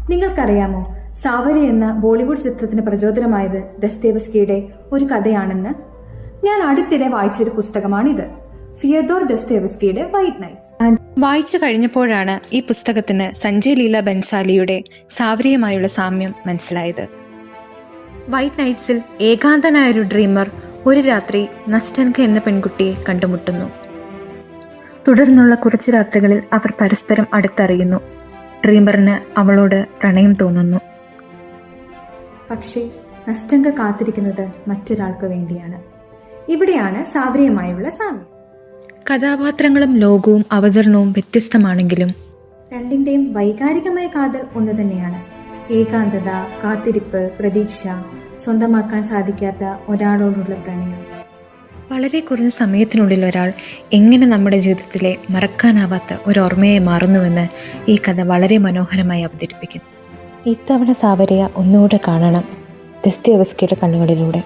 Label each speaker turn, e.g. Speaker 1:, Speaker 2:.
Speaker 1: നിങ്ങൾക്കറിയാമോ, സാവരി എന്ന ബോളിവുഡ് ചിത്രത്തിന് പ്രചോദനമായത് ദസ്തേവസ്കിയുടെ ഒരു കഥയാണെന്ന്? ഞാൻ അടുത്തിടെ വായിച്ചൊരു പുസ്തകമാണിത്. ഫിയദോർ ദസ്തേവസ്കിയുടെ വൈറ്റ് നൈറ്റ്സ്.
Speaker 2: വായിച്ചു കഴിഞ്ഞപ്പോഴാണ് ഈ പുസ്തകത്തിന് സഞ്ജയ് ലീല ബൻസാലിയുടെ സാവരിയുമായുള്ള സാമ്യം മനസ്സിലായത്. വൈറ്റ് നൈറ്റ്സിൽ ഏകാന്തനായൊരു ഡ്രീമർ ഒരു രാത്രി നസ്റ്റൻക എന്ന പെൺകുട്ടിയെ കണ്ടുമുട്ടുന്നു. തുടർന്നുള്ള കുറച്ച് രാത്രികളിൽ അവർ പരസ്പരം അടുത്തറിയുന്നു. ഡ്രീമറിന് അവളോട് പ്രണയം തോന്നുന്നു.
Speaker 1: പക്ഷേ നസ്റ്റൻക കാത്തിരിക്കുന്നത് മറ്റൊരാൾക്ക് വേണ്ടിയാണ്. ഇവിടെയാണ് സാവരിയുമായുള്ള സാമ്യം.
Speaker 2: കഥാപാത്രങ്ങളും ലോകവും അവതരണവും വ്യത്യസ്തമാണെങ്കിലും
Speaker 1: രണ്ടിന്റെയും വൈകാരികമായ കാതൽ ഒന്ന് തന്നെയാണ്. ഏകാന്തത, കാത്തിരിപ്പ്, പ്രതീക്ഷ, സ്വന്തമാക്കാൻ സാധിക്കാത്ത ഒരാളോടുള്ള പ്രണയം.
Speaker 2: വളരെ കുറഞ്ഞ സമയത്തിനുള്ളിൽ ഒരാൾ എങ്ങനെ നമ്മുടെ ജീവിതത്തിലെ മറക്കാനാവാത്ത ഒരു ഓർമ്മയെ മാറുന്നുവെന്ന് ഈ കഥ വളരെ മനോഹരമായി അവതരിപ്പിക്കുന്നു. ഇത്തവണ സാവരിയ ഒന്നുകൂടെ കാണണം ദസ്തേവസ്കിയുടെ കണ്ണുകളിലൂടെ.